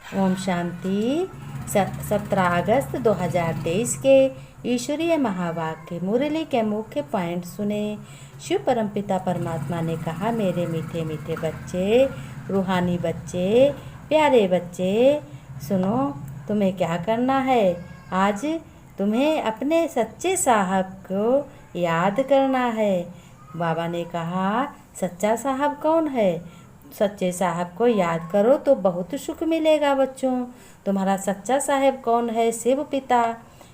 ओम शांति। 17 अगस्त 2023 के ईश्वरीय महावाक्य मुरली के मुख्य पॉइंट सुने। शिव परमपिता परमात्मा ने कहा, मेरे मीठे मीठे बच्चे, रूहानी बच्चे, प्यारे बच्चे, सुनो, तुम्हें क्या करना है। आज तुम्हें अपने सच्चे साहब को याद करना है। बाबा ने कहा, सच्चा साहब कौन है। सच्चे साहब को याद करो तो बहुत सुख मिलेगा बच्चों। तुम्हारा सच्चा साहब कौन है? शिव पिता।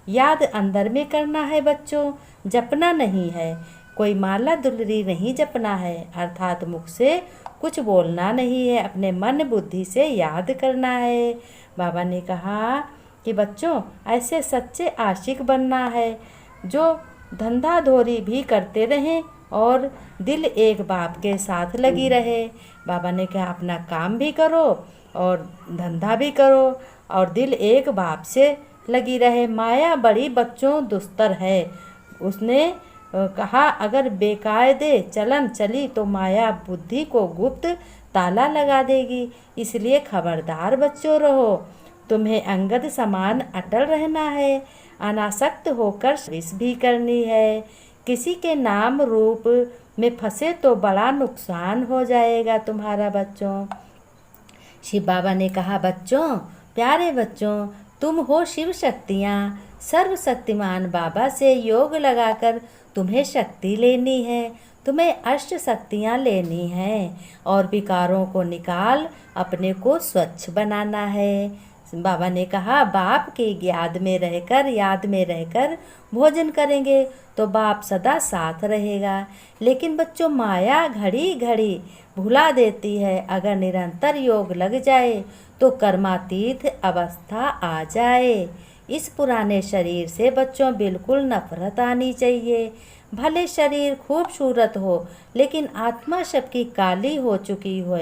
याद अंदर में करना है बच्चों, जपना नहीं है। कोई माला दुलरी नहीं जपना है, अर्थात मुख से कुछ बोलना नहीं है, अपने मन बुद्धि से याद करना है। बाबा ने कहा कि बच्चों, ऐसे सच्चे आशिक बनना है जो धंधा धोरी भी करते रहें और दिल एक बाप के साथ लगी रहे। बाबा ने कहा, अपना काम भी करो और धंधा भी करो और दिल एक बाप से लगी रहे। माया बड़ी बच्चों दुस्तर है। उसने कहा, अगर बेकायदे चलन चली तो माया बुद्धि को गुप्त ताला लगा देगी। इसलिए खबरदार बच्चों रहो। तुम्हें अंगद समान अटल रहना है, अनासक्त होकर सर्विस भी करनी है। किसी के नाम रूप में फंसे तो बड़ा नुकसान हो जाएगा तुम्हारा बच्चों। शिव बाबा ने कहा, बच्चों, प्यारे बच्चों, तुम हो शिव शक्तियाँ। सर्वशक्तिमान बाबा से योग लगाकर तुम्हें शक्ति लेनी है। तुम्हें अष्ट शक्तियाँ लेनी हैं और विकारों को निकाल अपने को स्वच्छ बनाना है। बाबा ने कहा, बाप की याद में रहकर भोजन करेंगे तो बाप सदा साथ रहेगा। लेकिन बच्चों, माया घड़ी घड़ी भुला देती है। अगर निरंतर योग लग जाए तो कर्मातीत अवस्था आ जाए। इस पुराने शरीर से बच्चों बिल्कुल नफरत आनी चाहिए। भले शरीर खूबसूरत हो, लेकिन आत्मा सबकी काली हो चुकी हो।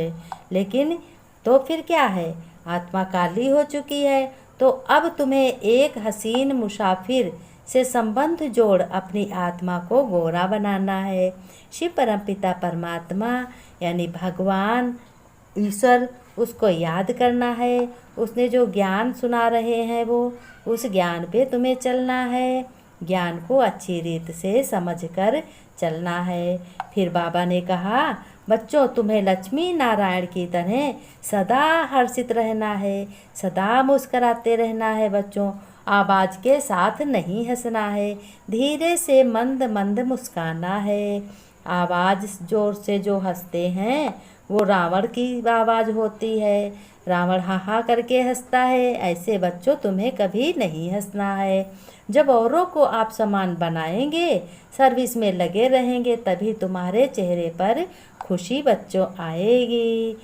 लेकिन तो फिर क्या है, आत्मा काली हो चुकी है तो अब तुम्हें एक हसीन मुसाफिर से संबंध जोड़ अपनी आत्मा को गोरा बनाना है। शिव परमपिता परमात्मा यानी भगवान ईश्वर, उसको याद करना है। उसने जो ज्ञान सुना रहे हैं वो उस ज्ञान पे तुम्हें चलना है। ज्ञान को अच्छी रीत से समझकर चलना है। फिर बाबा ने कहा, बच्चों, तुम्हें लक्ष्मी नारायण की तरह सदा हर्षित रहना है, सदा मुस्कराते रहना है बच्चों। आवाज़ के साथ नहीं हंसना है, धीरे से मंद मंद मुस्काना है। आवाज़ जोर से जो हंसते हैं वो रावण की आवाज़ होती है। रावण हा हा करके हंसता है। ऐसे बच्चों तुम्हें कभी नहीं हंसना है। जब औरों को आप समान बनाएंगे, सर्विस में लगे रहेंगे, तभी तुम्हारे चेहरे पर खुशी बच्चों आएगी।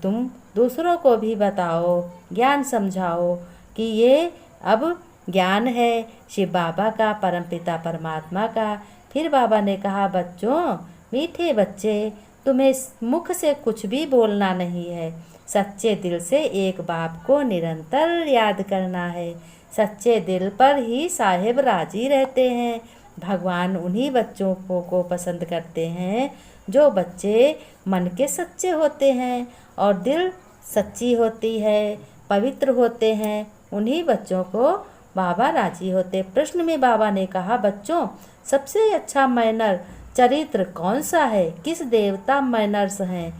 तुम दूसरों को भी बताओ, ज्ञान समझाओ कि ये अब ज्ञान है शिव बाबा का, परमपिता परमात्मा का। फिर बाबा ने कहा, बच्चों, मीठे बच्चे, तुम्हें मुख से कुछ भी बोलना नहीं है। सच्चे दिल से एक बाप को निरंतर याद करना है। सच्चे दिल पर ही साहेब राजी रहते हैं। भगवान उन्हीं बच्चों को पसंद करते हैं जो बच्चे मन के सच्चे होते हैं और दिल सच्ची होती है, पवित्र होते हैं। उन्हीं बच्चों को बाबा राजी होते। प्रश्न में बाबा ने कहा, बच्चों, सबसे अच्छा मैनर चरित्र कौन सा है? किस देवता मैनर्स हैं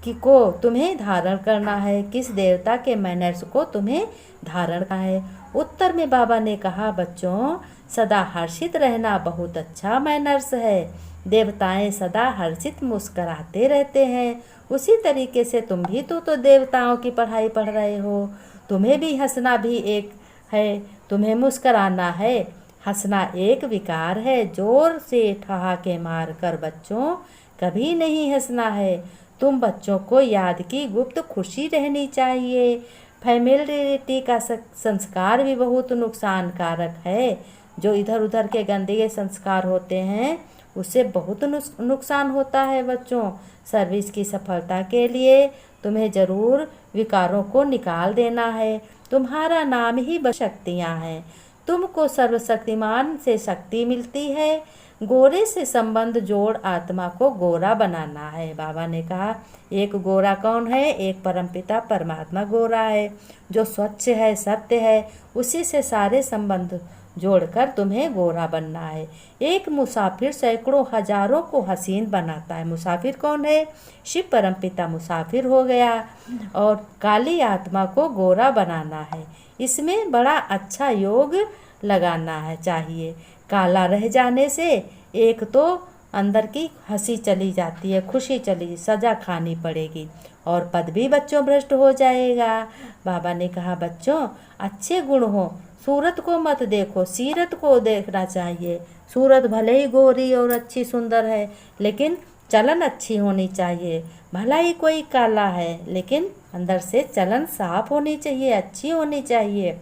कि को तुम्हें धारण करना है? किस देवता के मैनर्स को तुम्हें धारण करना है? उत्तर में बाबा ने कहा, बच्चों, सदा हर्षित रहना बहुत अच्छा मैनर्स है। देवताएं सदा हर्षित मुस्कराते रहते हैं। उसी तरीके से तुम भी तो देवताओं की पढ़ाई पढ़ रहे हो। तुम्हें भी हंसना भी एक है, तुम्हें मुस्कराना है। हंसना एक विकार है। जोर से ठहाके मार कर बच्चों कभी नहीं हंसना है। तुम बच्चों को याद की गुप्त खुशी रहनी चाहिए। फैमिलिटी का संस्कार भी बहुत नुकसानकारक है। जो इधर उधर के गंदे संस्कार होते हैं उससे बहुत नुकसान होता है बच्चों। सर्विस की सफलता के लिए तुम्हें ज़रूर विकारों को निकाल देना है। तुम्हारा नाम ही शक्तियाँ हैं। तुमको सर्वशक्तिमान से शक्ति मिलती है। गोरे से संबंध जोड़ आत्मा को गोरा बनाना है। बाबा ने कहा एक गोरा कौन है? एक परमपिता परमात्मा गोरा है, जो स्वच्छ है, सत्य है। उसी से सारे संबंध जोड़कर तुम्हें गोरा बनना है। एक मुसाफिर सैकड़ों हजारों को हसीन बनाता है। मुसाफिर कौन है? शिव परमपिता मुसाफिर हो गया। और काली आत्मा को गोरा बनाना है। इसमें बड़ा अच्छा योग लगाना है चाहिए। काला रह जाने से एक तो अंदर की हंसी चली जाती है, खुशी चली, सजा खानी पड़ेगी और पद भी बच्चों भ्रष्ट हो जाएगा। बाबा ने कहा बच्चों अच्छे गुण हो, सूरत को मत देखो, सीरत को देखना चाहिए। सूरत भले ही गोरी और अच्छी सुंदर है, लेकिन चलन अच्छी होनी चाहिए। भला ही कोई काला है, लेकिन अंदर से चलन साफ होनी चाहिए, अच्छी होनी चाहिए।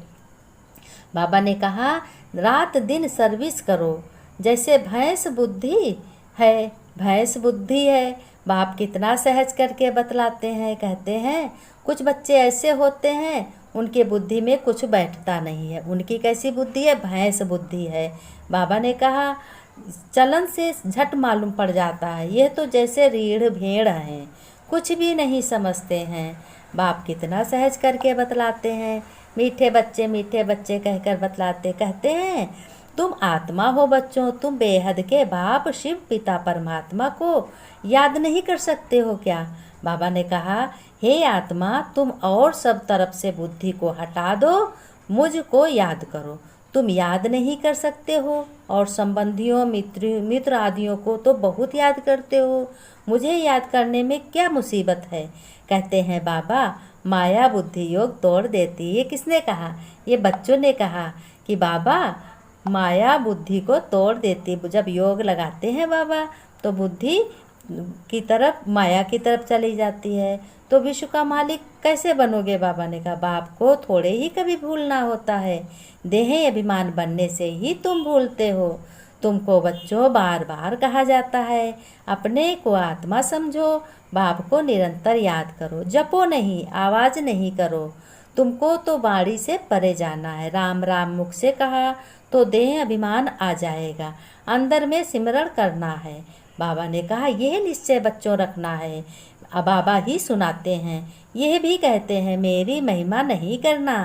बाबा ने कहा रात दिन सर्विस करो। जैसे भैंस बुद्धि है, भैंस बुद्धि है। बाप कितना सहज करके बतलाते हैं, कहते हैं कुछ बच्चे ऐसे होते हैं उनके बुद्धि में कुछ बैठता नहीं है। उनकी कैसी बुद्धि है? भैंस बुद्धि है। बाबा ने कहा चलन से झट मालूम पड़ जाता है। यह तो जैसे रीढ़ भेड़ हैं, कुछ भी नहीं समझते हैं। बाप कितना सहज करके बतलाते हैं। मीठे बच्चे कहकर बतलाते, कहते हैं तुम आत्मा हो बच्चों, तुम बेहद के बाप शिव पिता परमात्मा को याद नहीं कर सकते हो क्या? बाबा ने कहा हे आत्मा, तुम और सब तरफ से बुद्धि को हटा दो, मुझको याद करो। तुम याद नहीं कर सकते हो और संबंधियों मित्र आदियों को तो बहुत याद करते हो। मुझे याद करने में क्या मुसीबत है? कहते हैं बाबा माया बुद्धि योग तोड़ देती। ये किसने कहा? ये बच्चों ने कहा कि बाबा माया बुद्धि को तोड़ देती। जब योग लगाते हैं बाबा तो बुद्धि की तरफ, माया की तरफ चली जाती है। तो विश्व का मालिक कैसे बनोगे? बाबा ने कहा बाप को थोड़े ही कभी भूलना होता है, देह अभिमान बनने से ही तुम भूलते हो। तुमको बच्चों बार बार कहा जाता है अपने को आत्मा समझो, बाप को निरंतर याद करो, जपो नहीं, आवाज़ नहीं करो। तुमको तो बाड़ी से परे जाना है। राम राम मुख से कहा तो देह अभिमान आ जाएगा, अंदर में सिमरण करना है। बाबा ने कहा यह निश्चय बच्चों रखना है। अब बाबा ही सुनाते हैं, यह भी कहते हैं मेरी महिमा नहीं करना,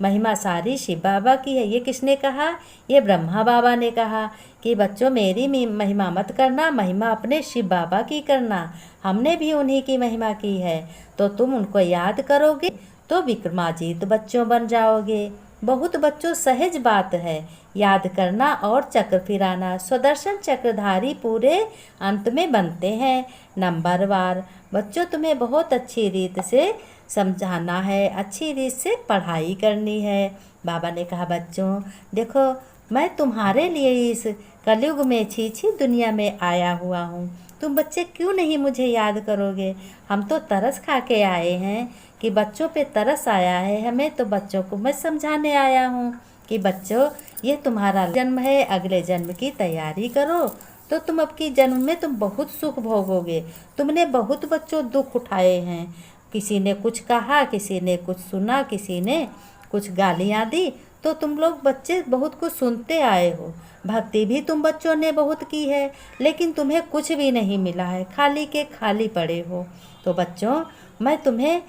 महिमा सारी शिव बाबा की है। ये किसने कहा? ये ब्रह्मा बाबा ने कहा कि बच्चों मेरी महिमा मत करना, महिमा अपने शिव बाबा की करना। हमने भी उन्हीं की महिमा की है, तो तुम उनको याद करोगे तो विक्रमाजीत बच्चों बन जाओगे। बहुत बच्चों सहज बात है याद करना और चक्र फिराना। स्वदर्शन चक्रधारी पूरे अंत में बनते हैं नंबरवार। बच्चों तुम्हें बहुत अच्छी रीत से समझाना है, अच्छी रीत से पढ़ाई करनी है। बाबा ने कहा बच्चों देखो मैं तुम्हारे लिए इस कलयुग में छी दुनिया में आया हुआ हूँ। तुम बच्चे क्यों नहीं मुझे याद करोगे? हम तो तरस खा के आए हैं कि बच्चों पे तरस आया है हमें, तो बच्चों को मैं समझाने आया हूँ कि बच्चों ये तुम्हारा जन्म है, अगले जन्म की तैयारी करो तो तुम अब की जन्म में तुम बहुत सुख भोगोगे। तुमने बहुत बच्चों दुख उठाए हैं, किसी ने कुछ कहा, किसी ने कुछ सुना, किसी ने कुछ गालियाँ दी, तो तुम लोग बच्चे बहुत कुछ सुनते आए हो। भक्ति भी तुम बच्चों ने बहुत की है, लेकिन तुम्हें कुछ भी नहीं मिला है, खाली के खाली पड़े हो। तो बच्चों मैं तुम्हें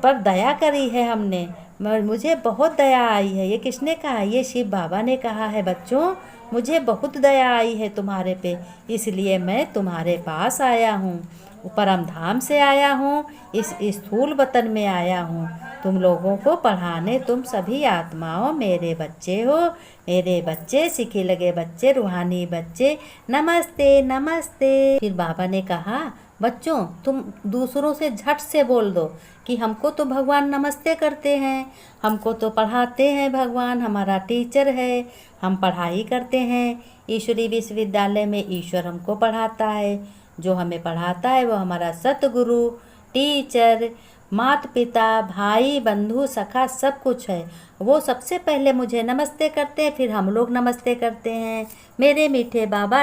पर दया करी है हमने, मुझे बहुत दया आई है। ये किसने कहा? ये शिव बाबा ने कहा है बच्चों मुझे बहुत दया आई है तुम्हारे पे, इसलिए मैं तुम्हारे पास आया हूँ, परम धाम से आया हूँ, इस स्थूल वतन में आया हूँ तुम लोगों को पढ़ाने। तुम सभी आत्माओं मेरे बच्चे हो, मेरे बच्चे, सीखे लगे बच्चे, रूहानी बच्चे, नमस्ते नमस्ते। फिर बाबा ने कहा बच्चों तुम दूसरों से झट से बोल दो कि हमको तो भगवान नमस्ते करते हैं, हमको तो पढ़ाते हैं भगवान, हमारा टीचर है, हम पढ़ाई करते हैं। ईश्वरी विश्वविद्यालय में ईश्वर हमको पढ़ाता है, जो हमें पढ़ाता है वो हमारा सतगुरु, टीचर, माता पिता, भाई बंधु सखा सब कुछ है। वो सबसे पहले मुझे नमस्ते करते हैं, फिर हम लोग नमस्ते करते हैं। मेरे मीठे बाबा